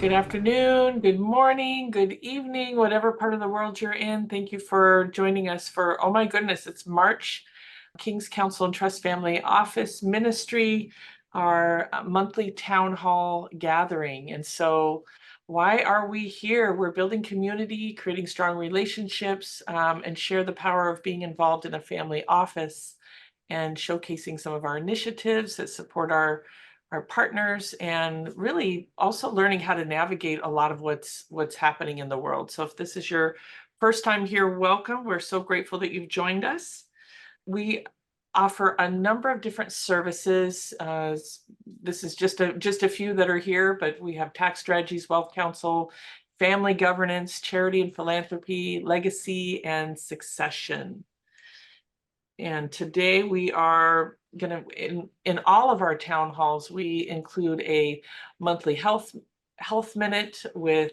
Good afternoon, good morning, good evening, whatever part of the world you're in. Thank you for joining us for, oh my goodness, it's March, King's Counsel and Trust Family Office Ministry, our monthly town hall gathering. And so why are we here? We're building community, creating strong relationships, and share the power of being involved in a family office and showcasing some of our initiatives that support our partners, and really also learning how to navigate a lot of what's happening in the world. So if this is your first time here, welcome. We're so grateful that you've joined us. We offer a number of different services. This is just a few that are here, but we have tax strategies, wealth counsel, family governance, charity and philanthropy, legacy, and succession. And today we are going to, in all of our town halls, we include a monthly health minute with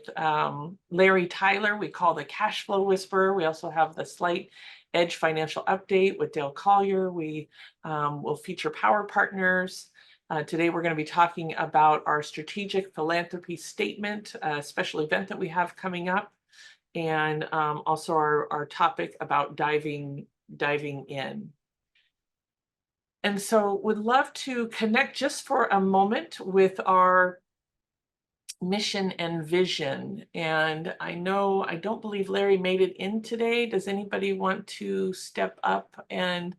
Larry Tyler. We call the Cash Flow Whisperer. We also have the Slight Edge Financial Update with Dale Collier. We will feature Power Partners. Today we're going to be talking about our strategic philanthropy statement, a special event that we have coming up, and also our topic about diving in. And so would love to connect just for a moment with our mission and vision. And I don't believe Larry made it in today. Does anybody want to step up and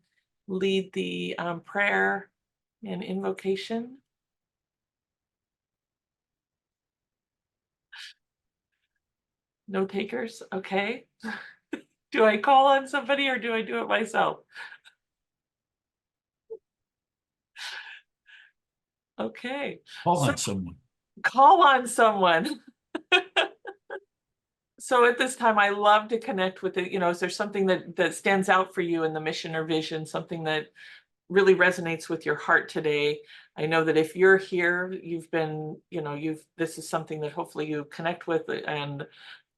lead the prayer and invocation? No takers? Okay. Do I call on somebody or do I do it myself? Okay. Call on someone. Call on someone. So at this time, I love to connect with it. Is there something that stands out for you in the mission or vision, something that really resonates with your heart today? I know that if you're here, this is something that hopefully you connect with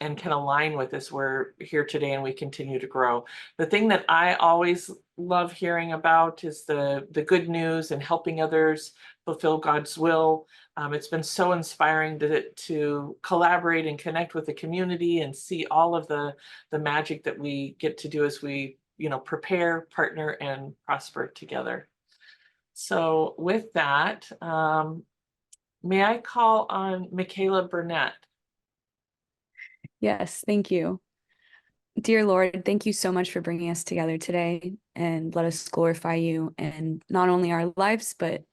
and can align with as we're here today and we continue to grow. The thing that I always love hearing about is the good news and helping others fulfill God's will. It's been so inspiring to collaborate and connect with the community and see all of the magic that we get to do as we prepare, partner, and prosper together. So with that, may I call on Michaela Burnett? Yes, thank you. Dear Lord, thank you so much for bringing us together today, and let us glorify you in not only our lives, but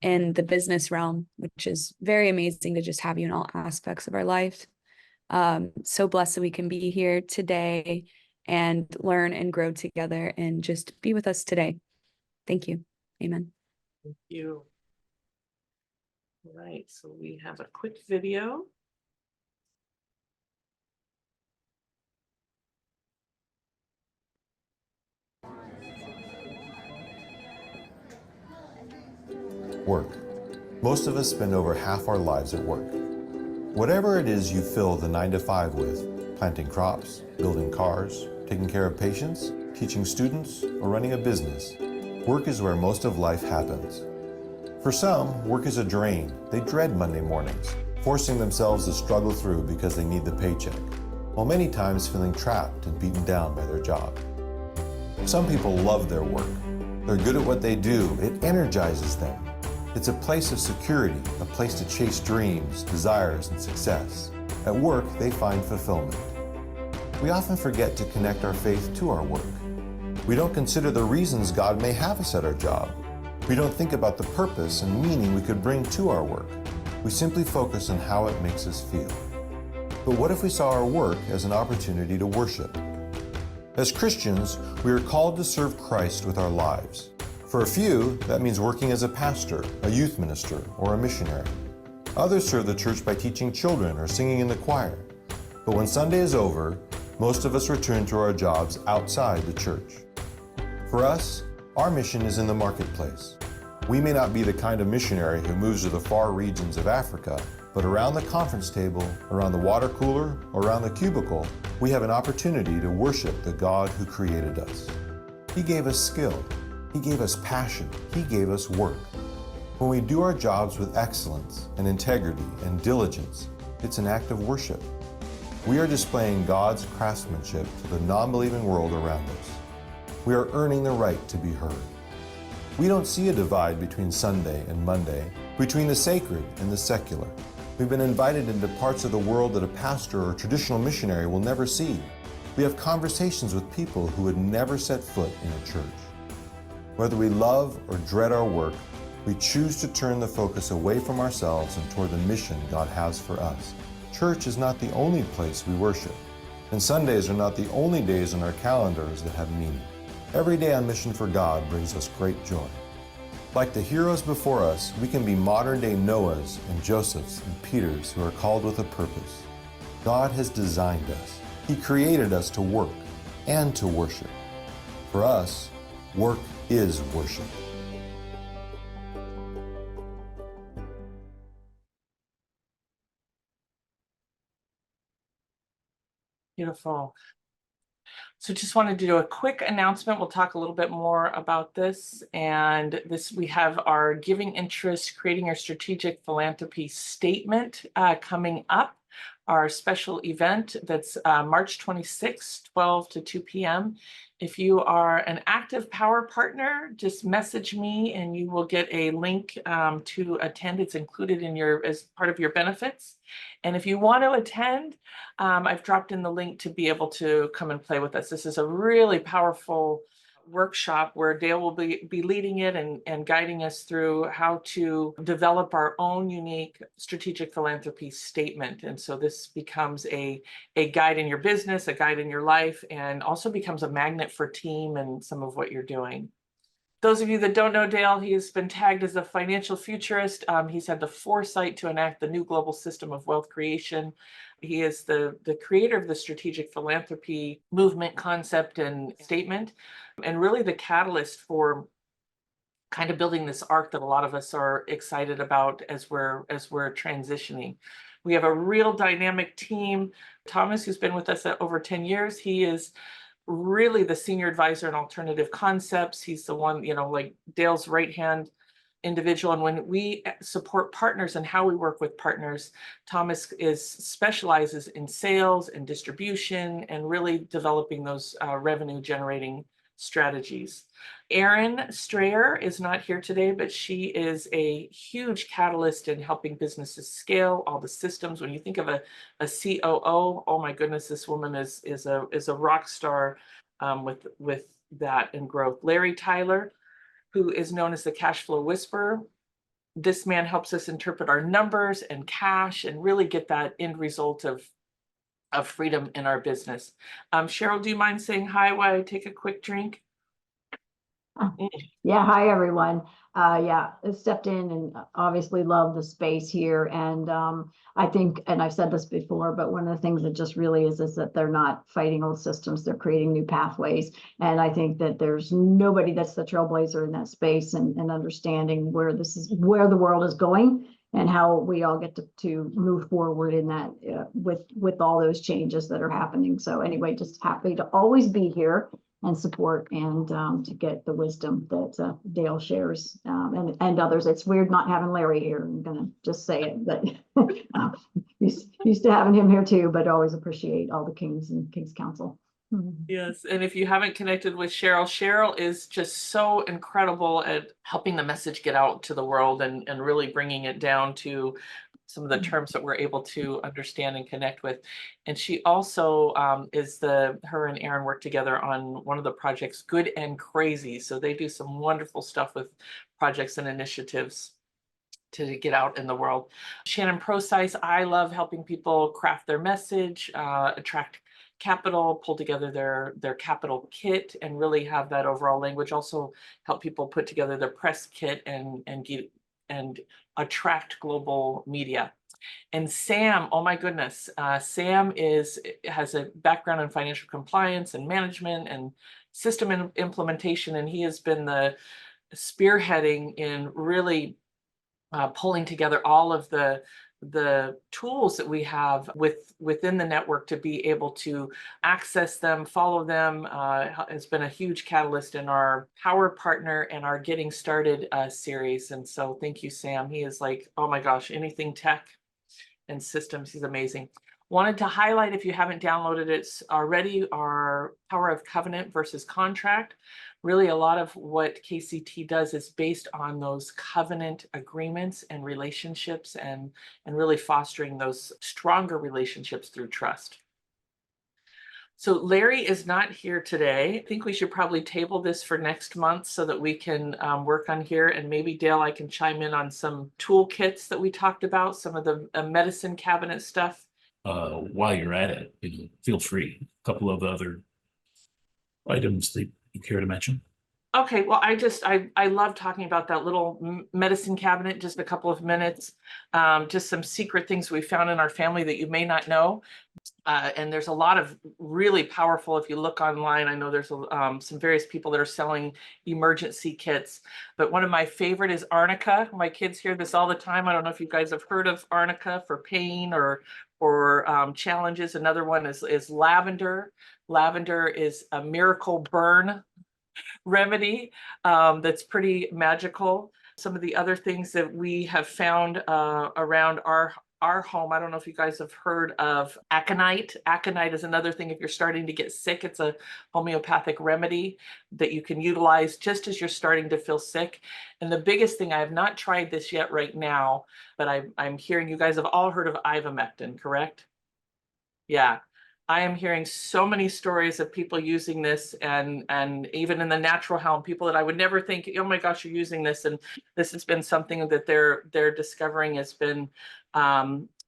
in the business realm, which is very amazing to just have you in all aspects of our life. So blessed that we can be here today and learn and grow together, and just be with us today. Thank you. Amen. Thank you. All right, so we have a quick video. Work. Most of us spend over half our lives at work. Whatever it is you fill the 9 to 5 with, planting crops, building cars, taking care of patients, teaching students, or running a business, work is where most of life happens. For some, work is a drain. They dread Monday mornings, forcing themselves to struggle through because they need the paycheck, while many times feeling trapped and beaten down by their job. Some people love their work. They're good at what they do. It energizes them. It's a place of security, a place to chase dreams, desires, and success. At work, they find fulfillment. We often forget to connect our faith to our work. We don't consider the reasons God may have us at our job. We don't think about the purpose and meaning we could bring to our work. We simply focus on how it makes us feel. But what if we saw our work as an opportunity to worship? As Christians, we are called to serve Christ with our lives. For a few, that means working as a pastor, a youth minister, or a missionary. Others serve the church by teaching children or singing in the choir. But when Sunday is over, most of us return to our jobs outside the church. For us, our mission is in the marketplace. We may not be the kind of missionary who moves to the far regions of Africa, but around the conference table, around the water cooler, or around the cubicle, we have an opportunity to worship the God who created us. He gave us skill. He gave us passion. He gave us work. When we do our jobs with excellence and integrity and diligence, it's an act of worship. We are displaying God's craftsmanship to the non-believing world around us. We are earning the right to be heard. We don't see a divide between Sunday and Monday, between the sacred and the secular. We've been invited into parts of the world that a pastor or traditional missionary will never see. We have conversations with people who would never set foot in a church. Whether we love or dread our work, we choose to turn the focus away from ourselves and toward the mission God has for us. Church is not the only place we worship, and Sundays are not the only days on our calendars that have meaning. Every day on mission for God brings us great joy. Like the heroes before us, we can be modern-day Noahs and Josephs and Peters who are called with a purpose. God has designed us. He created us to work and to worship. For us, work is worship. Beautiful. So just wanted to do a quick announcement. We'll talk a little bit more about this. And we have our giving interest, creating our strategic philanthropy statement coming up. Our special event that's March 26th, 12 to 2 p.m. If you are an active power partner, just message me and you will get a link to attend. It's included in as part of your benefits. And if you want to attend, I've dropped in the link to be able to come and play with us. This is a really powerful workshop where Dale will be leading it and guiding us through how to develop our own unique strategic philanthropy statement. And so this becomes a guide in your business, a guide in your life, and also becomes a magnet for team and some of what you're doing. Those of you that don't know Dale, he has been tagged as a financial futurist. He's had the foresight to enact the new global system of wealth creation. He is the creator of the strategic philanthropy movement, concept, and statement, and really the catalyst for kind of building this arc that a lot of us are excited about as we're transitioning. We have a real dynamic team. Thomas, who's been with us over 10 years, he is really the senior advisor in alternative concepts. He's the one, like Dale's right-hand individual. And when we support partners and how we work with partners, Thomas specializes in sales and distribution and really developing those revenue generating strategies. Erin Strayer is not here today, but she is a huge catalyst in helping businesses scale all the systems. When you think of a COO, oh my goodness, this woman is a rock star with that and growth. Larry Tyler, who is known as the cash flow whisperer. This man helps us interpret our numbers and cash and really get that end result of freedom in our business. Cheryl, do you mind saying hi while I take a quick drink? Yeah, hi everyone. I stepped in and obviously love the space here. And I think, and I've said this before, but one of the things that just really is that they're not fighting old systems, they're creating new pathways. And I think that there's nobody that's the trailblazer in that space and understanding where the world is going and how we all get to move forward in that with all those changes that are happening. So anyway, just happy to always be here and support and to get the wisdom that Dale shares and others. It's weird not having Larry here. I'm gonna just say it, but used to having him here too, but always appreciate all the Kings and King's Counsel. Yes, and if you haven't connected with Cheryl, Cheryl is just so incredible at helping the message get out to the world and really bringing it down to some of the terms that we're able to understand and connect with. And she also her and Aaron work together on one of the projects, Good and Crazy. So they do some wonderful stuff with projects and initiatives to get out in the world. Shannon Procise, I love helping people craft their message, attract capital, pull together their capital kit, and really have that overall language. Also help people put together their press kit and attract global media. And Sam, oh my goodness, Sam has a background in financial compliance and management and system implementation, and he has been the spearheading in really pulling together all of the tools that we have within the network to be able to access them, follow them, has been a huge catalyst in our Power Partner and our Getting Started series. And so thank you, Sam. He is like, oh my gosh, anything tech and systems, he's amazing. Wanted to highlight, if you haven't downloaded it already, our Power of Covenant versus Contract. Really, a lot of what KCT does is based on those covenant agreements and relationships, and really fostering those stronger relationships through trust. So Larry is not here today. I think we should probably table this for next month so that we can work on here. And maybe Dale, I can chime in on some toolkits that we talked about, some of the medicine cabinet stuff. While you're at it, feel free. A couple of other items that you care to mention? Okay, well, I love talking about that little medicine cabinet, just a couple of minutes. Just some secret things we found in our family that you may not know. And there's a lot of really powerful, if you look online, I know there's some various people that are selling emergency kits, but one of my favorite is arnica. My kids hear this all the time. I don't know if you guys have heard of arnica for pain or challenges. Another one is lavender. Lavender is a miracle burn remedy that's pretty magical. Some of the other things that we have found around our home, I don't know if you guys have heard of aconite. Aconite is another thing if you're starting to get sick. It's a homeopathic remedy that you can utilize just as you're starting to feel sick. And the biggest thing, I have not tried this yet right now, but I'm hearing you guys have all heard of ivermectin, correct? Yeah. I am hearing so many stories of people using this, and even in the natural realm, people that I would never think, oh my gosh, you're using this. And this has been something that they're discovering has been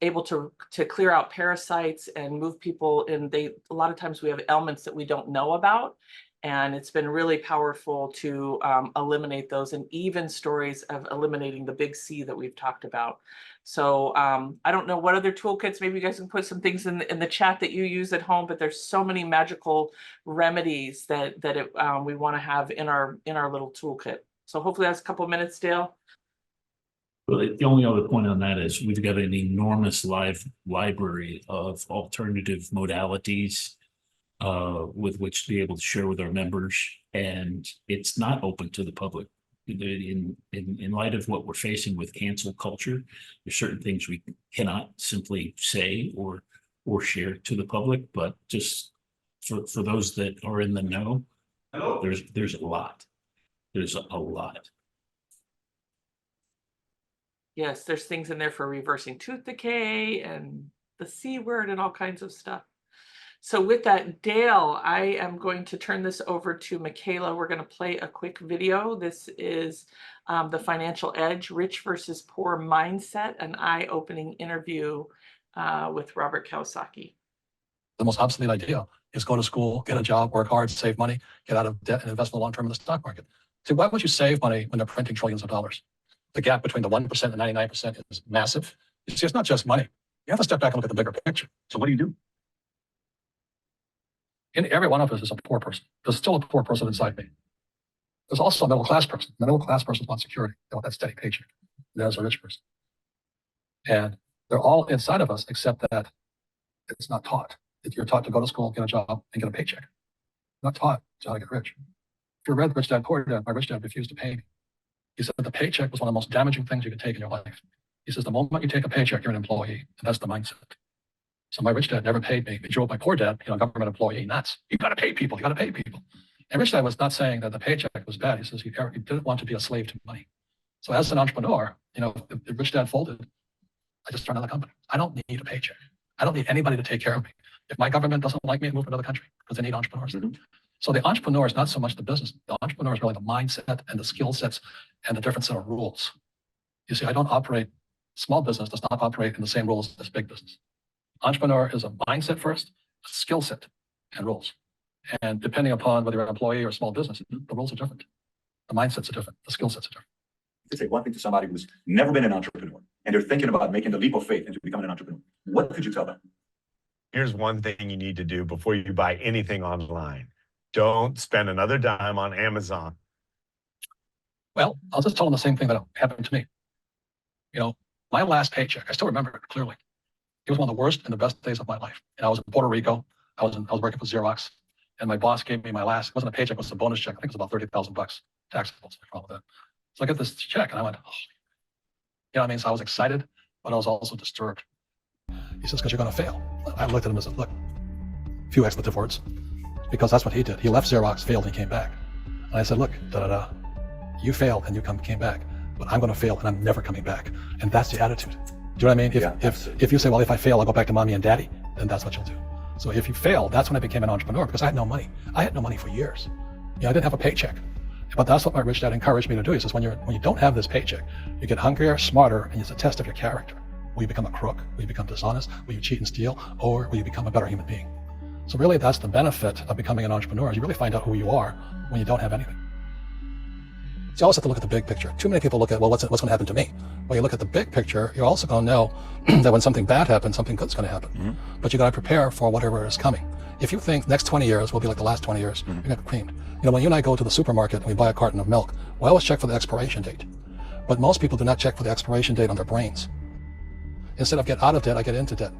able to clear out parasites and move people in. A lot of times we have ailments that we don't know about. And it's been really powerful to eliminate those, and even stories of eliminating the big C that we've talked about. So I don't know what other toolkits, maybe you guys can put some things in the chat that you use at home, but there's so many magical remedies that we want to have in our little toolkit. So hopefully that's a couple of minutes, Dale. Well, the only other point on that is we've got an enormous library of alternative modalities with which to be able to share with our members, and it's not open to the public. In light of what we're facing with cancel culture, there's certain things we cannot simply say or share to the public, but just for those that are in the know, there's a lot. There's a lot. Yes, there's things in there for reversing tooth decay and the C word and all kinds of stuff. So with that, Dale, I am going to turn this over to Michaela. We're going to play a quick video. This is The Financial Edge, Rich versus Poor Mindset, an eye-opening interview with Robert Kiyosaki. The most obsolete idea is go to school, get a job, work hard, save money, get out of debt, and invest in the long term in the stock market. So why would you save money when they're printing trillions of dollars? The gap between the 1% and 99% is massive. You see, it's not just money. You have to step back and look at the bigger picture. So what do you do? In every one of us is a poor person. There's still a poor person inside me. There's also a middle class person. The middle class person wants security. They want that steady paycheck. There's a rich person. And they're all inside of us, except that it's not taught. If you're taught to go to school, get a job, and get a paycheck. Not taught how to get rich. If you read Rich Dad, Poor Dad, my rich dad refused to pay me. He said the paycheck was one of the most damaging things you could take in your life. He says the moment you take a paycheck, you're an employee. And that's the mindset. So my rich dad never paid me. He drove my poor dad, government employee, nuts. You got to pay people. You got to pay people. And rich dad was not saying that the paycheck was bad. He says he didn't want to be a slave to money. So as an entrepreneur, if rich dad folded, I just started another company. I don't need a paycheck. I don't need anybody to take care of me. If my government doesn't like me, I move to another country because they need entrepreneurs. Mm-hmm. So the entrepreneur is not so much the business. The entrepreneur is really the mindset and the skill sets and the different set of rules. You see, small business does not operate in the same rules as big business. Entrepreneur is a mindset first, a skill set, and rules. And depending upon whether you're an employee or a small business, the rules are different. The mindsets are different. The skill sets are different. To say one thing to somebody who's never been an entrepreneur and they're thinking about making the leap of faith into becoming an entrepreneur, what could you tell them? Here's one thing you need to do before you buy anything online. Don't spend another dime on Amazon. Well, I'll just tell them the same thing that happened to me. You know, my last paycheck, I still remember it clearly. It was one of the worst and the best days of my life. And I was in Puerto Rico. I was working for Xerox, and my boss gave me my last, it wasn't a paycheck, it was a bonus check. I think it was about $30,000 taxable. So I get this check and I went, oh. You know what I mean? So I was excited, but I was also disturbed. He says, because you're going to fail. I looked at him and said, look, a few expletive words, because that's what he did. He left Xerox, failed, and came back. And I said, look, you failed and you came back, but I'm going to fail and I'm never coming back. And that's the attitude. Do you know what I mean? If you say, well, if I fail, I'll go back to mommy and daddy, then that's what you'll do. So if you fail, that's when I became an entrepreneur, because I had no money. I had no money for years. You know, I didn't have a paycheck. But that's what my rich dad encouraged me to do. He says, when you don't have this paycheck, you get hungrier, smarter, and it's a test of your character. Will you become a crook? Will you become dishonest? Will you cheat and steal? Or will you become a better human being? So really, that's the benefit of becoming an entrepreneur, is you really find out who you are when you don't have anything. So you always have to look at the big picture. Too many people look at, well, what's going to happen to me? Well, you look at the big picture, you're also going to know that when something bad happens, something good's going to happen. Mm-hmm. But you got to prepare for whatever is coming. If you think next 20 years will be like the last 20 years, you're going to get creamed. You know, when you and I go to the supermarket and we buy a carton of milk, we always check for the expiration date. But most people do not check for the expiration date on their brains. Instead of get out of debt, I get into debt.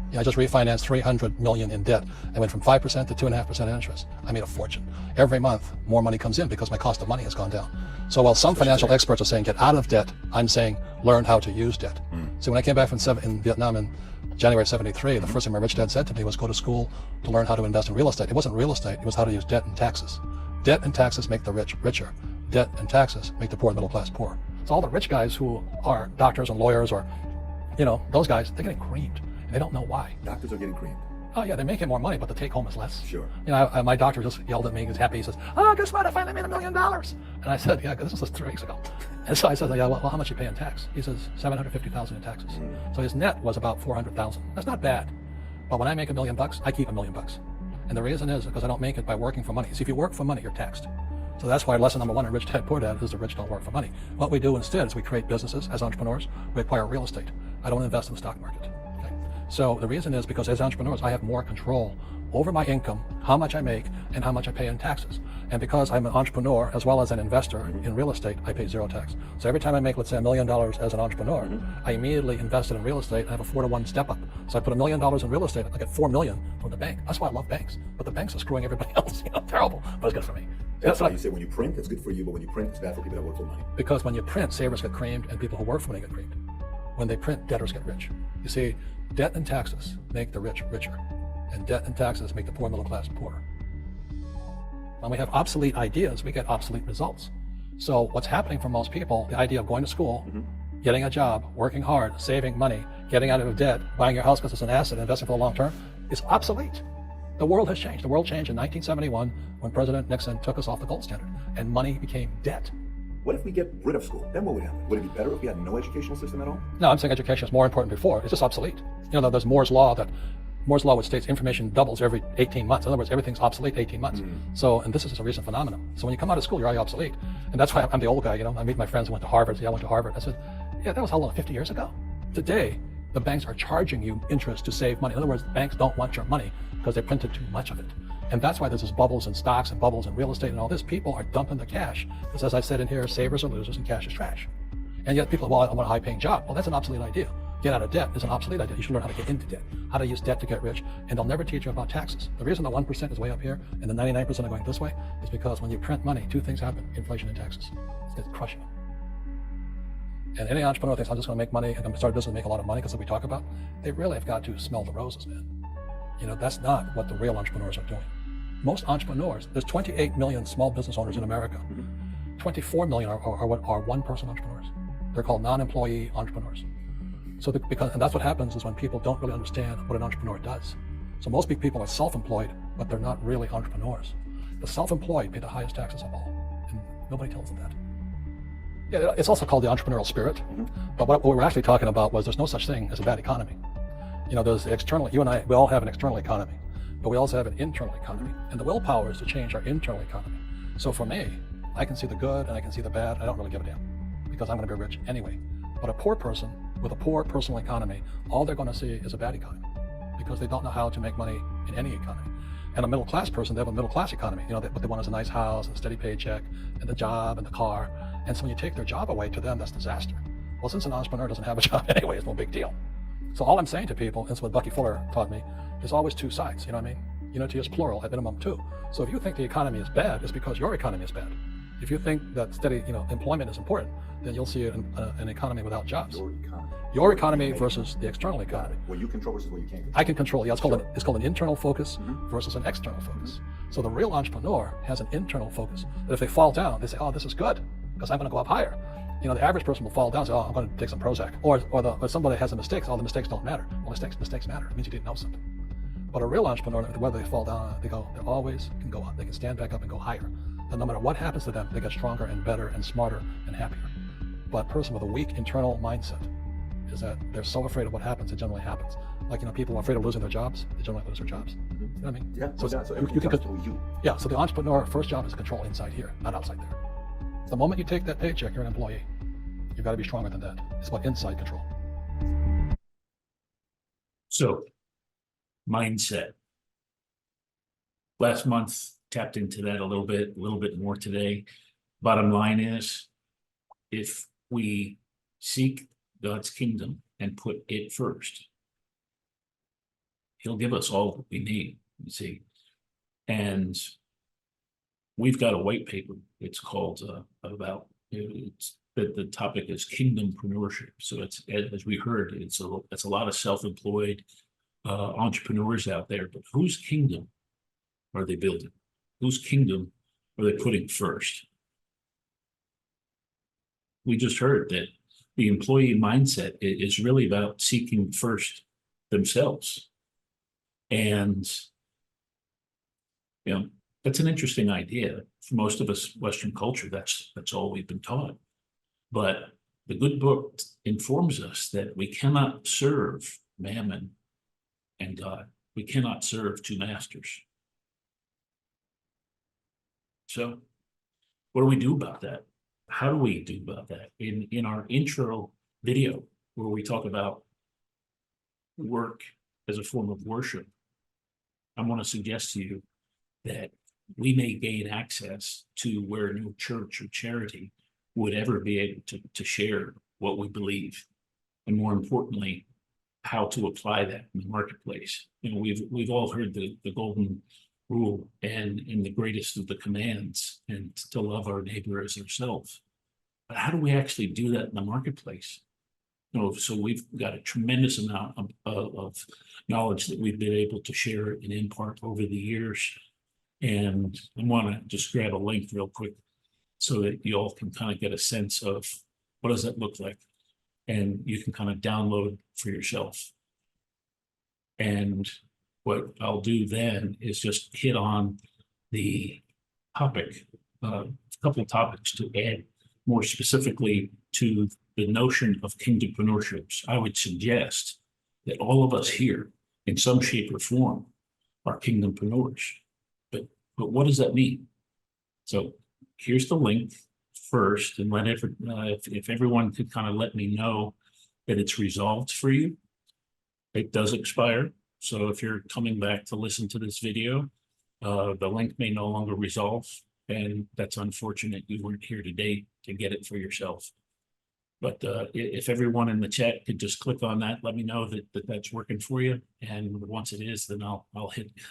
You know, I just refinanced $300 million in debt. I went from 5% to 2.5% interest. I made a fortune. Every month, more money comes in because my cost of money has gone down. So while some financial experts are saying get out of debt, I'm saying learn how to use debt. So when I came back from in Vietnam in January '73, the first thing my rich dad said to me was go to school to learn how to invest in real estate. It wasn't real estate, it was how to use debt and taxes. Debt and taxes make the rich richer. Debt and taxes make the poor and middle class poor. So all the rich guys who are doctors and lawyers, or, you know, those guys, they're getting creamed. They don't know why. Doctors are getting creamed. Oh yeah, they're making more money, but the take home is less. Sure. You know, my doctor just yelled at me. He was happy. He says, "Oh, guess what? I finally made $1 million." And I said, "Yeah, because this was 3 weeks ago." And so I said, "Yeah, well, how much you pay in tax?" He says, $750,000 in taxes. So his net was about $400,000. That's not bad. But when I make $1 million, I keep $1 million. And the reason is because I don't make it by working for money. See, if you work for money, you're taxed. So that's why lesson number 1 in Rich Dad Poor Dad is the rich don't work for money. What we do instead is we create businesses as entrepreneurs. We acquire real estate. I don't invest in the stock market. Okay? So the reason is because as entrepreneurs, I have more control over my income, how much I make, and how much I pay in taxes. And because I'm an entrepreneur as well as an investor in real estate, I pay 0 tax. So every time I make, let's say, $1 million as an entrepreneur, I immediately invested in real estate and I have a 4-to-1 step up. So I put $1 million in real estate, I get $4 million from the bank. That's why I love banks. But the banks are screwing everybody else. You know, terrible, but it's good for me. That's why you say when you print, it's good for you, but when you print, it's bad for people that work for money. Because when you print, savers get creamed and people who work for money get creamed. When they print, debtors get rich. You see, debt and taxes make the rich richer, and debt and taxes make the poor middle class poorer. When we have obsolete ideas, we get obsolete results. So what's happening for most people, the idea of going to school, getting a job, working hard, saving money, getting out of debt, buying your house because it's an asset, investing for the long term, is obsolete. The world has changed. The world changed in 1971 when President Nixon took us off the gold standard and money became debt. What if we get rid of school? Then what would happen? Would it be better if we had no educational system at all? No, I'm saying education is more important before. It's just obsolete. You know, there's Moore's Law, which states information doubles every 18 months. In other words, everything's obsolete 18 months. So, and this is a recent phenomenon. So when you come out of school, you're already obsolete. And that's why I'm the old guy, you know. I meet my friends who went to Harvard. I went to Harvard. I said, yeah, that was how long, 50 years ago? Today, the banks are charging you interest to save money. In other words, banks don't want your money because they printed too much of it. And that's why there's this bubbles in stocks and bubbles in real estate and all this. People are dumping the cash. Because as I said in here, savers are losers and cash is trash. And yet people, well, I want a high paying job. Well, that's an obsolete idea. Get out of debt is an obsolete idea. You should learn how to get into debt, how to use debt to get rich. And they'll never teach you about taxes. The reason the 1% is way up here and the 99% are going this way is because when you print money, 2 things happen: inflation and taxes. It's going to crush you. And any entrepreneur thinks, I'm just going to make money and I'm going to start a business and make a lot of money because we talk about, they really have got to smell the roses, man. You know, that's not what the real entrepreneurs are doing. Most entrepreneurs, there's 28 million small business owners in America. 24 million are one-person entrepreneurs. They're called non-employee entrepreneurs. So and that's what happens is when people don't really understand what an entrepreneur does. So most people are self-employed, but they're not really entrepreneurs. The self-employed pay the highest taxes of all, and nobody tells them that. Yeah, it's also called the entrepreneurial spirit. But what we were actually talking about was there's no such thing as a bad economy. You know, there's external, you and I, we all have an external economy, but we also have an internal economy. And the willpower is to change our internal economy. So for me, I can see the good and I can see the bad. I don't really give a damn because I'm going to be rich anyway. But a poor person with a poor personal economy, all they're going to see is a bad economy because they don't know how to make money in any economy. And a middle class person, they have a middle class economy. You know, what they want is a nice house, and a steady paycheck, and the job, and the car. And so when you take their job away, to them, that's disaster. Well, since an entrepreneur doesn't have a job anyway, it's no big deal. So all I'm saying to people, and it's what Bucky Fuller taught me, is always two sides, you know what I mean? Unity is plural, at minimum two. So if you think the economy is bad, it's because your economy is bad. If you think that steady, employment is important, then you'll see an economy without jobs. Your economy versus the external economy. What you control versus what you can't control. I can control. Yeah, it's called an internal focus versus an external focus. So the real entrepreneur has an internal focus. That if they fall down, they say, "Oh, this is good because I'm going to go up higher." The average person will fall down and say, "Oh, I'm going to take some Prozac." Or somebody has a mistake. Oh, the mistakes don't matter. Well, mistakes matter. It means you didn't know something. But a real entrepreneur, whether they fall down, they always can go up. They can stand back up and go higher. And no matter what happens to them, they get stronger and better and smarter and happier. But a person with a weak internal mindset is that they're so afraid of what happens, it generally happens. Like, people are afraid of losing their jobs, they generally lose their jobs. You know what I mean? Yeah, So everything comes through you. Yeah, so the entrepreneur first job is control inside here, not outside there. The moment you take that paycheck, you're an employee. You've got to be stronger than that. It's about inside control. So, mindset. Last month, tapped into that a little bit more today. Bottom line is, if we seek God's kingdom and put it first, He'll give us all that we need, you see. And we've got a white paper. It's called the topic is kingdompreneurship. So it's, as we heard, it's a lot of self-employed entrepreneurs out there. But whose kingdom are they building? Whose kingdom are they putting first? We just heard that the employee mindset is really about seeking first themselves. And, that's an interesting idea. For most of us, Western culture, that's all we've been taught. But the good book informs us that we cannot serve mammon and God. We cannot serve two masters. So what do we do about that? How do we do about that? In our intro video, where we talk about work as a form of worship, I want to suggest to you that we may gain access to where no church or charity would ever be able to share what we believe, and more importantly, how to apply that in the marketplace. We've all heard the golden rule and in the greatest of the commands, and to love our neighbor as ourselves. But how do we actually do that in the marketplace? So we've got a tremendous amount of knowledge that we've been able to share and impart over the years. And I want to just grab a link real quick so that you all can kind of get a sense of what does that look like. And you can kind of download for yourself. And what I'll do then is just hit on the topic, a couple of topics to add more specifically to the notion of kingdompreneurship. I would suggest that all of us here, in some shape or form, are kingdompreneurs. But what does that mean? So here's the link first, and if everyone could kind of let me know that it's resolved for you. It does expire. So if you're coming back to listen to this video, the link may no longer resolve, and that's unfortunate. You weren't here today to get it for yourself. But if everyone in the chat could just click on that, let me know that that's working for you. And once it is, then I'll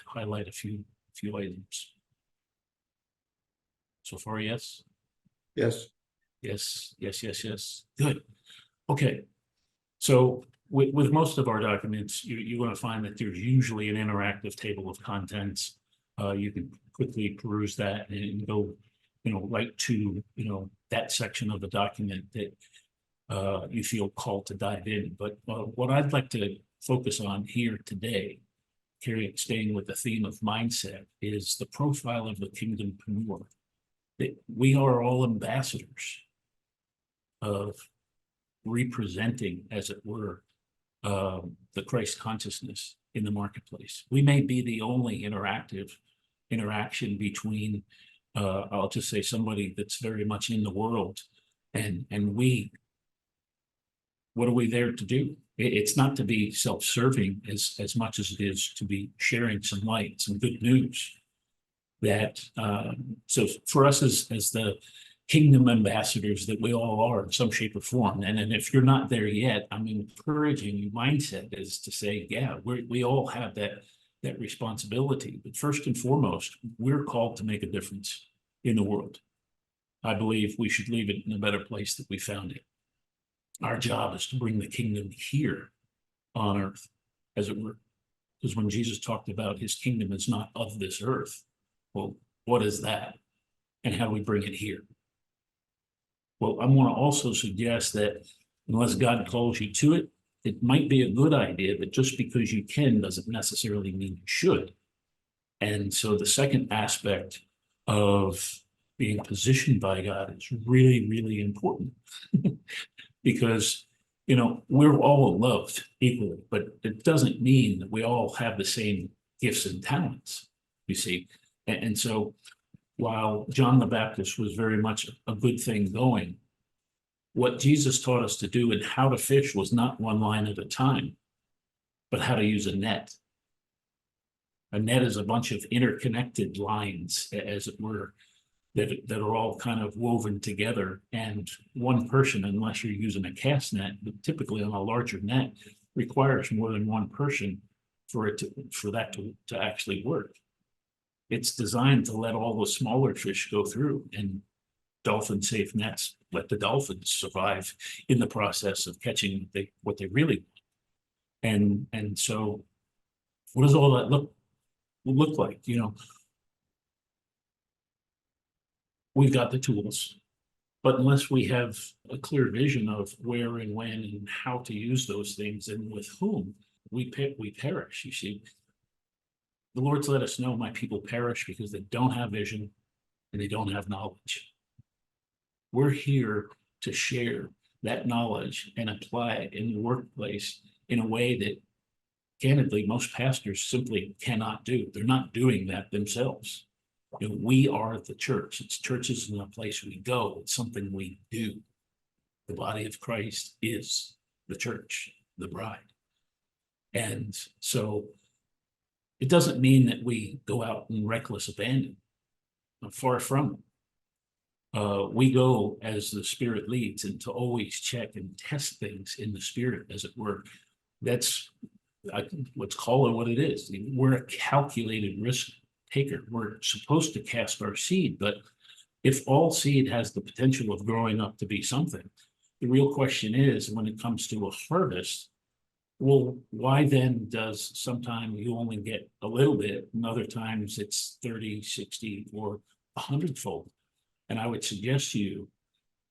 highlight a few items. So far, yes? Yes. Yes. Good. Okay. So with most of our documents, you're going to find that there's usually an interactive table of contents. You can quickly peruse that and go, right to, that section of the document that you feel called to dive in. But what I'd like to focus on here today, staying with the theme of mindset, is the profile of the kingdompreneur. That we are all ambassadors of representing, as it were, the Christ consciousness in the marketplace. We may be the only interaction between, I'll just say, somebody that's very much in the world and we. What are we there to do? It's not to be self-serving as much as it is to be sharing some light, some good news. That so for us as the kingdom ambassadors that we all are in some shape or form. And if you're not there yet, I'm encouraging you mindset is to say, yeah, we all have that responsibility. But first and foremost, we're called to make a difference in the world. I believe we should leave it in a better place that we found it. Our job is to bring the kingdom here on earth, as it were. Because when Jesus talked about his kingdom is not of this earth, well, what is that? And how do we bring it here? Well, I want to also suggest that unless God calls you to it, it might be a good idea, but just because you can doesn't necessarily mean you should. And so the second aspect of being positioned by God is really, really important because, you know, we're all loved equally, but it doesn't mean that we all have the same gifts and talents, you see. And so while John the Baptist was very much a good thing going, what Jesus taught us to do and how to fish was not one line at a time, but how to use a net. A net is a bunch of interconnected lines, as it were, that are all kind of woven together. And one person, unless you're using a cast net, but typically on a larger net, requires more than one person for that to actually work. It's designed to let all the smaller fish go through, and dolphin-safe nets let the dolphins survive in the process of catching what they really want. And so, what does all that look like? You know, we've got the tools, but unless we have a clear vision of where and when and how to use those things and with whom, we perish. You see, the Lord's let us know my people perish because they don't have vision and they don't have knowledge. We're here to share that knowledge and apply it in the workplace in a way that, candidly, most pastors simply cannot do. They're not doing that themselves. You know, we are the church. Church isn't a place we go. It's something we do. The body of Christ is the church, the bride. And so it doesn't mean that we go out in reckless abandon. Far from it. We go as the Spirit leads, and to always check and test things in the Spirit, as it were. Let's call it what it is. We're a calculated risk taker. We're supposed to cast our seed, but if all seed has the potential of growing up to be something, the real question is, when it comes to a harvest, well, why then does sometimes you only get a little bit and other times it's 30, 60, or 100-fold? And I would suggest to you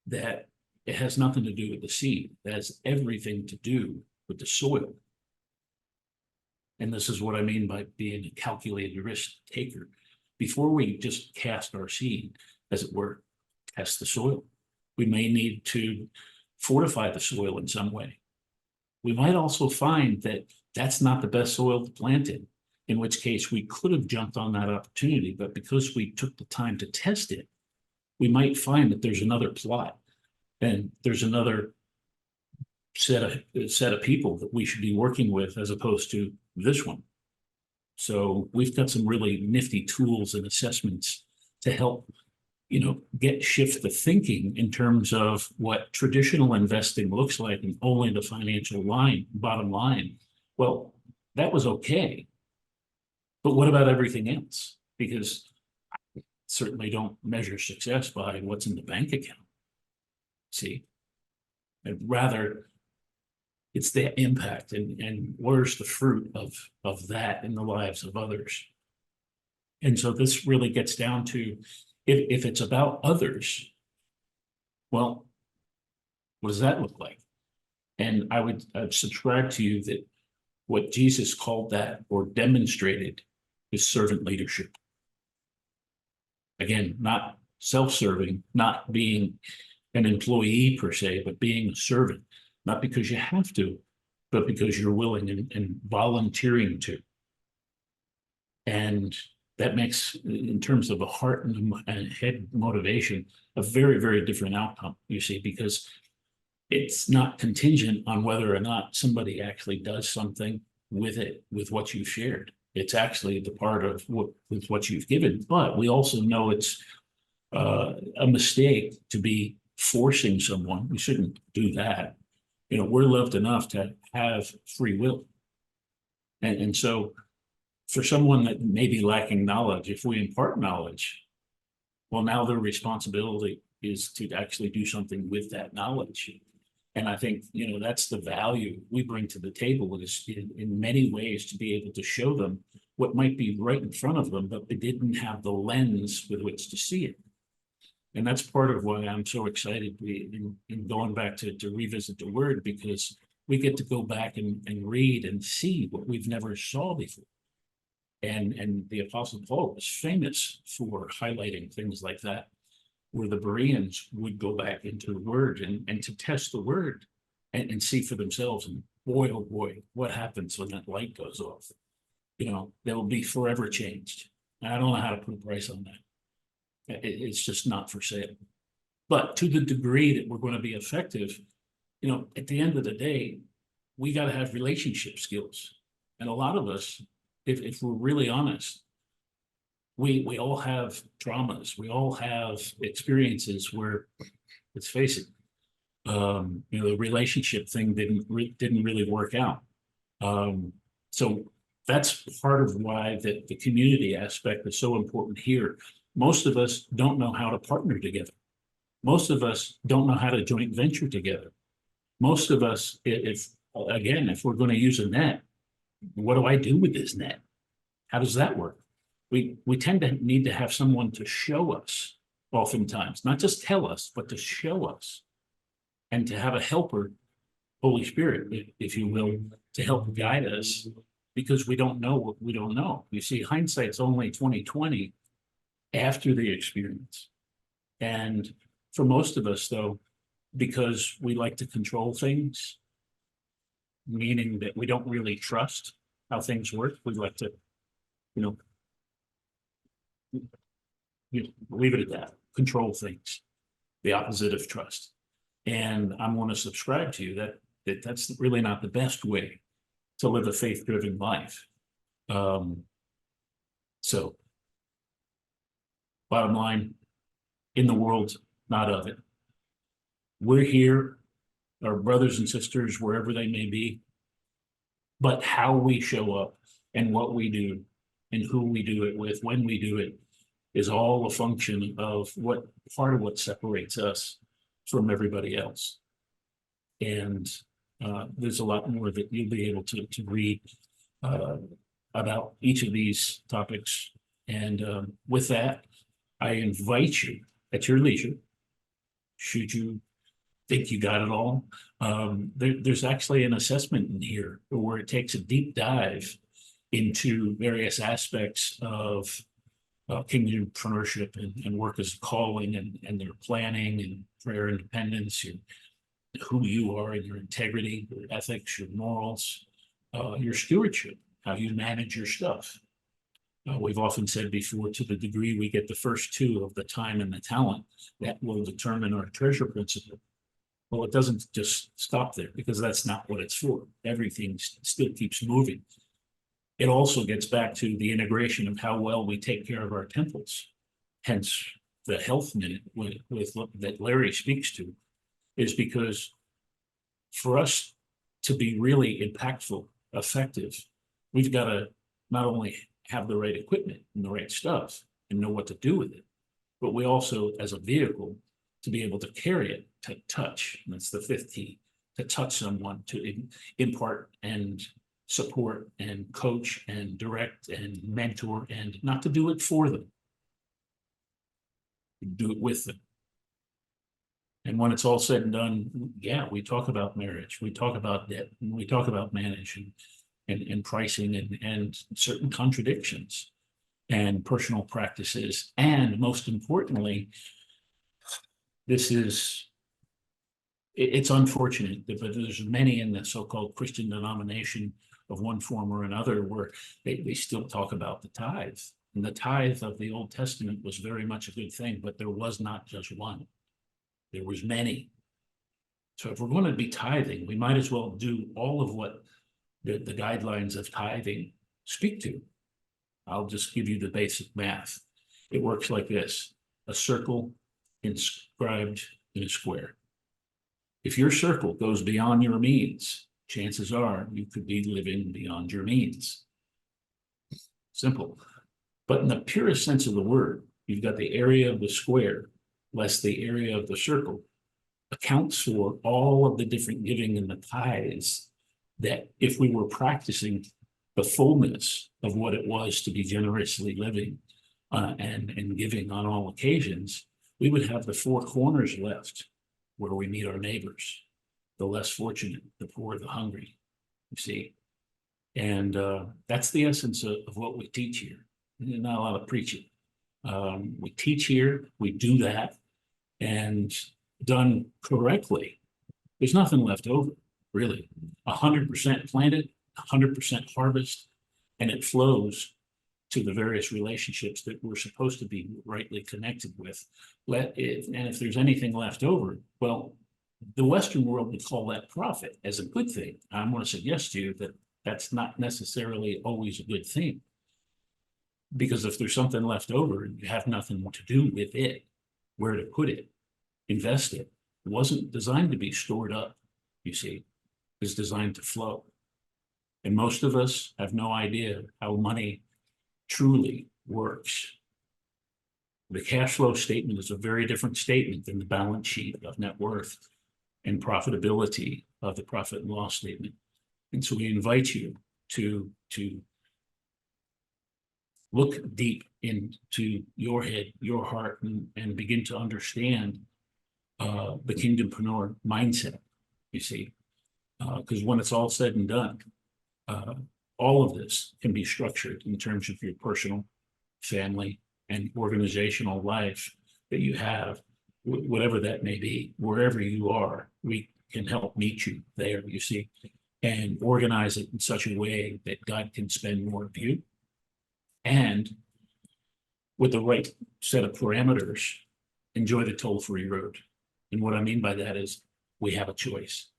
that it has nothing to do with the seed. It has everything to do with the soil. And this is what I mean by being a calculated risk taker. Before we just cast our seed, as it were, test the soil. We may need to fortify the soil in some way. We might also find that that's not the best soil to plant in which case we could have jumped on that opportunity, but because we took the time to test it, we might find that there's another plot and there's another set of people that we should be working with as opposed to this one. So we've got some really nifty tools and assessments to help, you know, shift the thinking in terms of what traditional investing looks like and only the financial bottom line. Well, that was okay. But what about everything else? Because I certainly don't measure success by what's in the bank account. See, and rather it's the impact and where's the fruit of that in the lives of others. And so this really gets down to, if it's about others, well, what does that look like? And I'd subscribe to you that what Jesus called that or demonstrated is servant leadership. Again, not self-serving, not being an employee per se, but being a servant, not because you have to, but because you're willing and volunteering to. And that makes, in terms of a heart and head motivation, a very, very different outcome, you see, because it's not contingent on whether or not somebody actually does something with it, with what you've shared. It's actually the part of with what you've given. But we also know it's a mistake to be forcing someone. We shouldn't do that. You know, we're loved enough to have free will. And so for someone that may be lacking knowledge, if we impart knowledge, well, now their responsibility is to actually do something with that knowledge. And I think, you know, that's the value we bring to the table, is in many ways to be able to show them what might be right in front of them, but they didn't have the lens with which to see it. And that's part of why I'm so excited in going back to revisit the word, because we get to go back and read and see what we've never saw before. And the Apostle Paul was famous for highlighting things like that, where the Bereans would go back into the word and to test the word and see for themselves. And boy, oh boy, what happens when that light goes off? You know, they'll be forever changed. And I don't know how to put a price on that. It's just not for sale. But to the degree that we're going to be effective, you know, at the end of the day, we got to have relationship skills. And a lot of us, if we're really honest, we all have traumas. We all have experiences where, let's face it, you know, the relationship thing didn't really work out. So that's part of why the community aspect is so important here. Most of us don't know how to partner together. Most of us don't know how to joint venture together. Most of us, if we're going to use a net, what do I do with this net? How does that work? We tend to need to have someone to show us, oftentimes, not just tell us, but to show us, and to have a helper, Holy Spirit, if you will, to help guide us, because we don't know what we don't know. You see, hindsight's only 20/20 after the experience. And for most of us, though, because we like to control things, meaning that we don't really trust how things work, we like to, you know, leave it at that, control things, the opposite of trust. And I'm going to subscribe to you that that's really not the best way to live a faith-driven life. So bottom line, in the world, not of it. We're here, our brothers and sisters, wherever they may be, but how we show up and what we do and who we do it with, when we do it, is all a function of what part of what separates us from everybody else. And there's a lot more that you'll be able to read about each of these topics. And with that, I invite you at your leisure, should you think you got it all, there's actually an assessment in here where it takes a deep dive into various aspects of kingdom entrepreneurship and work as a calling, and their planning and prayer independence, who you are and your integrity, your ethics, your morals, your stewardship, how you manage your stuff. We've often said before, to the degree we get the first two of the time and the talent, that will determine our treasure principle. Well, it doesn't just stop there, because that's not what it's for. Everything still keeps moving. It also gets back to the integration of how well we take care of our temples. Hence, the health minute that Larry speaks to is because for us to be really impactful, effective, we've got to not only have the right equipment and the right stuff and know what to do with it, but we also, as a vehicle, to be able to carry it, to touch, and that's the fifth T, to touch someone, to impart and support and coach and direct and mentor, and not to do it for them, do it with them. And when it's all said and done, yeah, we talk about marriage, we talk about debt, and we talk about managing and pricing and certain contradictions and personal practices. And most importantly, it's unfortunate, but there's many in the so-called Christian denomination of one form or another where they still talk about the tithe. And the tithe of the Old Testament was very much a good thing, but there was not just one. There was many. So if we're going to be tithing, we might as well do all of what the guidelines of tithing speak to. I'll just give you the basic math. It works like this. a circle inscribed in a square. If your circle goes beyond your means, chances are you could be living beyond your means. Simple. But in the purest sense of the word, you've got the area of the square less the area of the circle accounts for all of the different giving and the tithes that if we were practicing the fullness of what it was to be generously living and giving on all occasions, we would have the four corners left where we meet our neighbors, the less fortunate, the poor, the hungry, you see. And that's the essence of what we teach here. There's not a lot of preaching. We teach here, we do that, and done correctly, there's nothing left over, really. 100% planted, 100% harvest, and it flows to the various relationships that we're supposed to be rightly connected with. And if there's anything left over, well, the Western world would call that profit as a good thing. I'm going to suggest to you that that's not necessarily always a good thing. Because if there's something left over and you have nothing to do with it, where to put it, invest it. It wasn't designed to be stored up, you see. It's designed to flow. And most of us have no idea how money truly works. The cash flow statement is a very different statement than the balance sheet of net worth and profitability of the profit and loss statement. And so we invite you to look deep into your head, your heart, and begin to understand the kingdompreneur mindset, you see. Because when it's all said and done, all of this can be structured in terms of your personal, family, and organizational life that you have, whatever that may be, wherever you are, we can help meet you there, you see, and organize it in such a way that God can spend more of you. And with the right set of parameters, enjoy the toll-free road. And what I mean by that is we have a choice.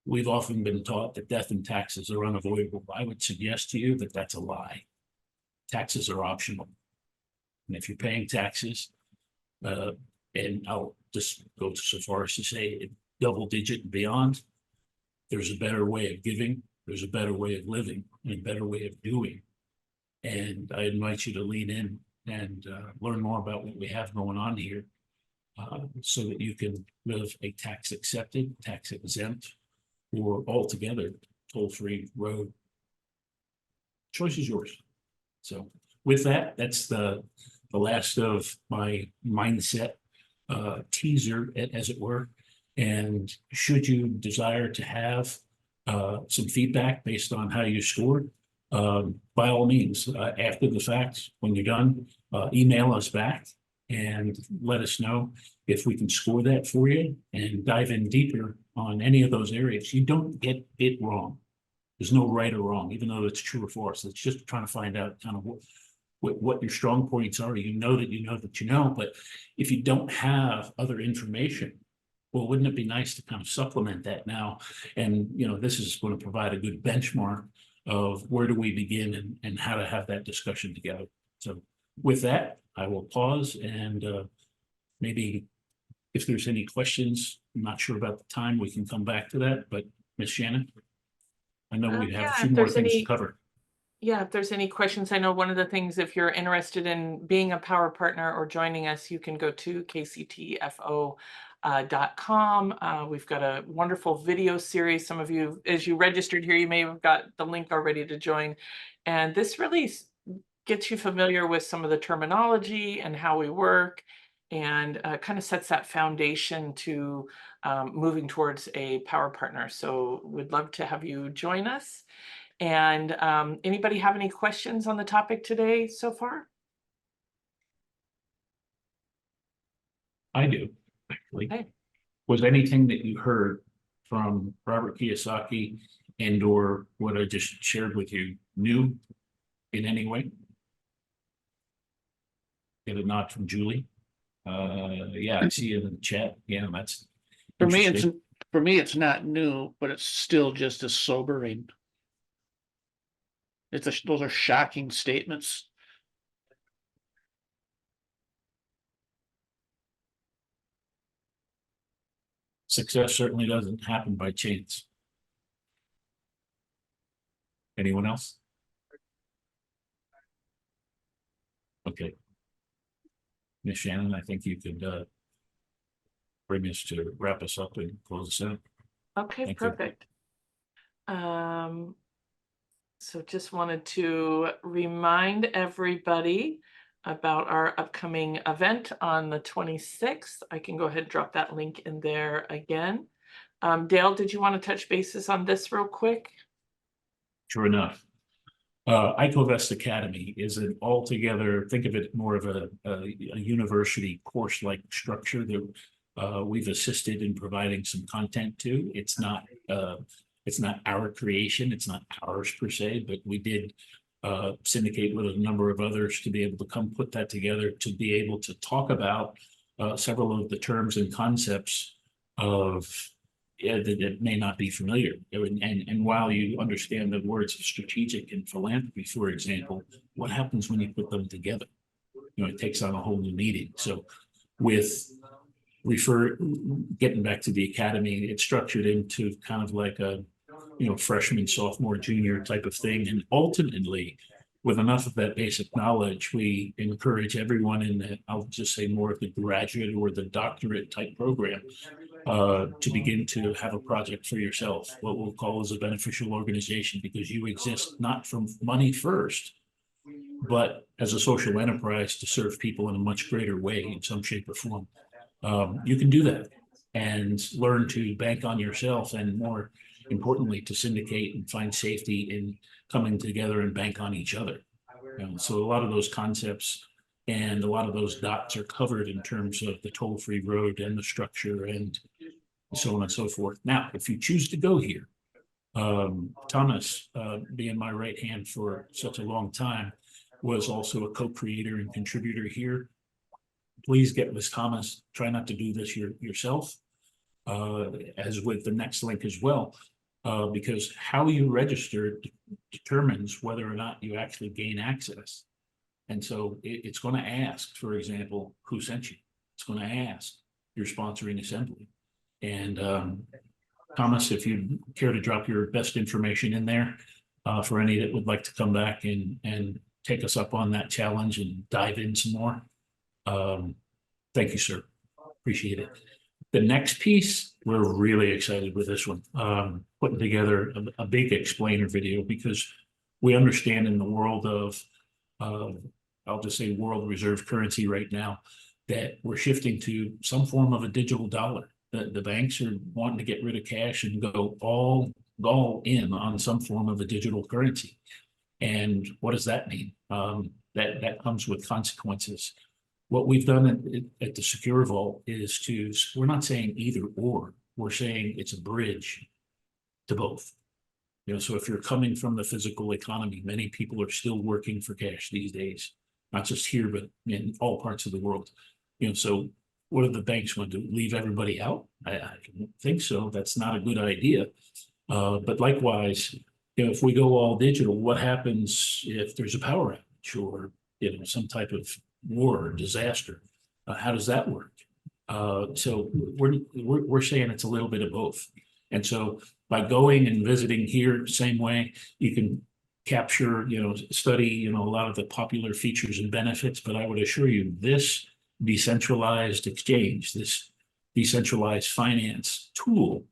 We've often been taught that death and taxes are unavoidable. I would suggest to you that that's a lie. Taxes are optional. And if you're paying taxes, and I'll just go so far as to say double digit and beyond, there's a better way of giving, there's a better way of living, and a better way of doing. And I invite you to lean in and learn more about what we have going on here so that you can live a tax accepted, tax exempt, or altogether toll-free road. Choice is yours. So with that, that's the last of my mindset teaser, as it were. And should you desire to have some feedback based on how you scored, by all means, after the fact, when you're done, email us back and let us know if we can score that for you and dive in deeper on any of those areas. You don't get it wrong. There's no right or wrong, even though it's true or false. It's just trying to find out kind of what your strong points are. You know that you know that you know, but if you don't have other information, well, wouldn't it be nice to kind of supplement that now? And, you know, this is going to provide a good benchmark of where do we begin and how to have that discussion together. So with that, I will pause and maybe if there's any questions, I'm not sure about the time, we can come back to that, but Ms. Shannon, I know we have a few more things to cover. Yeah, if there's any questions, I know one of the things, if you're interested in being a power partner or joining us, you can go to KCTFO.com. We've got a wonderful video series. Some of you, as you registered here, you may have got the link already to join. And this really gets you familiar with some of the terminology and how we work, and kind of sets that foundation to moving towards a power partner. So we'd love to have you join us. And anybody have any questions on the topic today so far? I do, actually. Okay. Was anything that you heard from Robert Kiyosaki and or what I just shared with you new in any way? Get a nod from Julie. Yeah, I see it in the chat. Yeah, that's For me, interesting. it's not new, but it's still just as sobering. Those are shocking statements. Success certainly doesn't happen by chance. Anyone else? Okay. Ms. Shannon, I think you could bring us to wrap us up and close us out. Okay, Thank you. perfect. So just wanted to remind everybody about our upcoming event on the 26th. I can go ahead and drop that link in there again. Dale, did you want to touch bases on this real quick? Sure enough. ICOVEST Academy is an altogether, think of it more of a university course-like structure that we've assisted in providing some content to. It's not our creation, it's not ours per se, but we did syndicate with a number of others to be able to come put that together, to be able to talk about several of the terms and concepts of that may not be familiar. And while you understand the words of strategic and philanthropy, for example, what happens when you put them together? You know, it takes on a whole new meaning. So with getting back to the academy, it's structured into kind of like a, freshman, sophomore, junior type of thing. And ultimately, with enough of that basic knowledge, we encourage everyone in the, I'll just say more of the graduate or the doctorate type program to begin to have a project for yourself, what we'll call as a beneficial organization, because you exist not from money first, but as a social enterprise to serve people in a much greater way in some shape or form. You can do that and learn to bank on yourself, and more importantly, to syndicate and find safety in coming together and bank on each other. So a lot of those concepts and a lot of those dots are covered in terms of the toll-free road and the structure and so on and so forth. Now, if you choose to go here, Thomas, being my right hand for such a long time, was also a co-creator and contributor here. Please get with Thomas. Try not to do this yourself, as with the next link as well, because how you register determines whether or not you actually gain access. And so it's going to ask, for example, who sent you? It's going to ask your sponsoring assembly. And Thomas, if you care to drop your best information in there for any that would like to come back and take us up on that challenge and dive in some more. Thank you, sir. Appreciate it. The next piece, we're really excited with this one. Putting together a big explainer video, because we understand in the world of, I'll just say world reserve currency right now, that we're shifting to some form of a digital dollar. The banks are wanting to get rid of cash and go all in on some form of a digital currency. And what does that mean? That comes with consequences. What we've done at the Secure Vault is we're not saying either or, we're saying it's a bridge to both. So if you're coming from the physical economy, many people are still working for cash these days, not just here, but in all parts of the world. So what are the banks going to do? Leave everybody out? I don't think so. That's not a good idea. But likewise, if we go all digital, what happens if there's a power outage or some type of war or disaster? How does that work? So we're saying it's a little bit of both. And so by going and visiting here, same way, you can capture, study, a lot of the popular features and benefits. But I would assure you, this decentralized exchange, this decentralized finance tool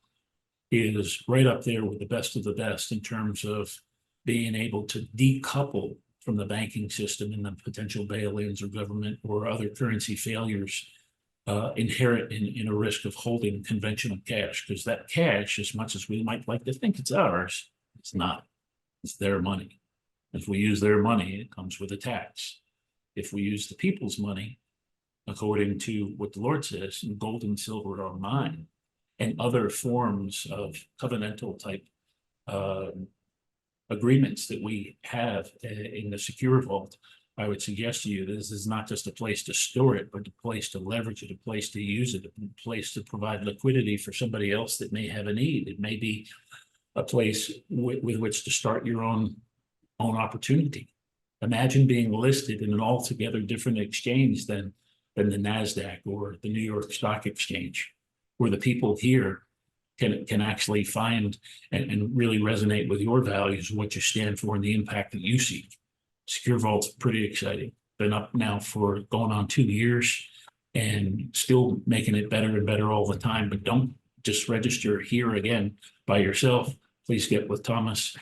is right up there with the best of the best in terms of being able to decouple from the banking system and the potential bail-ins or government or other currency failures inherent in a risk of holding conventional cash. Because that cash, as much as we might like to think it's ours, it's not. It's their money. If we use their money, it comes with a tax. If we use the people's money, according to what the Lord says, gold and silver are mine, and other forms of covenantal type agreements that we have in the Secure Vault, I would suggest to you this is not just a place to store it, but a place to leverage it, a place to use it, a place to provide liquidity for somebody else that may have a need. It may be a place with which to start your own opportunity. Imagine being listed in an altogether different exchange than the NASDAQ or the New York Stock Exchange. where the people here can actually find and really resonate with your values, what you stand for, and the impact that you seek. Secure Vault's pretty exciting. Been up now for going on 2 years and still making it better and better all the time. But don't just register here again by yourself. Please get with Thomas,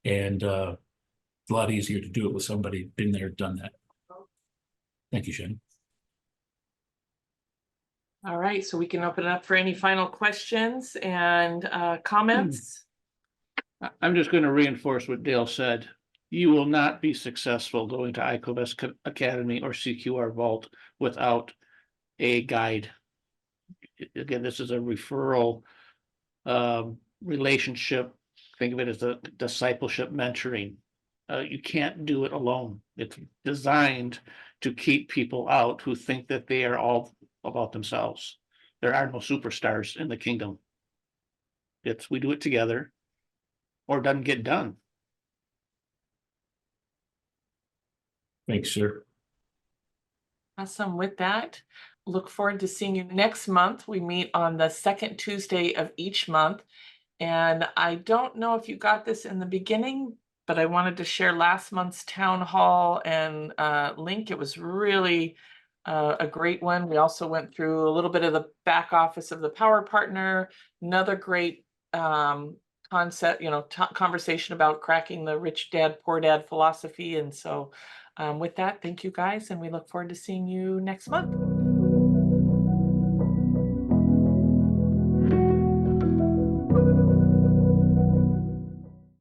and a lot easier to do it with somebody been there, done that. Thank you, Shannon. All right, so we can open it up for any final questions and comments. I'm just going to reinforce what Dale said. You will not be successful going to ICOVES Academy or CQR Vault without a guide. Again, this is a referral relationship. Think of it as a discipleship mentoring. You can't do it alone. It's designed to keep people out who think that they are all about themselves. There are no superstars in the kingdom. We do it together, or it doesn't get done. Thanks, sir. Awesome. With that, look forward to seeing you next month. We meet on the second Tuesday of each month. And I don't know if you got this in the beginning, but I wanted to share last month's town hall and link. It was really a great one. We also went through a little bit of the back office of the Power Partner, another great concept, conversation about cracking the rich dad, poor dad philosophy. And so with that, thank you guys, and we look forward to seeing you next month.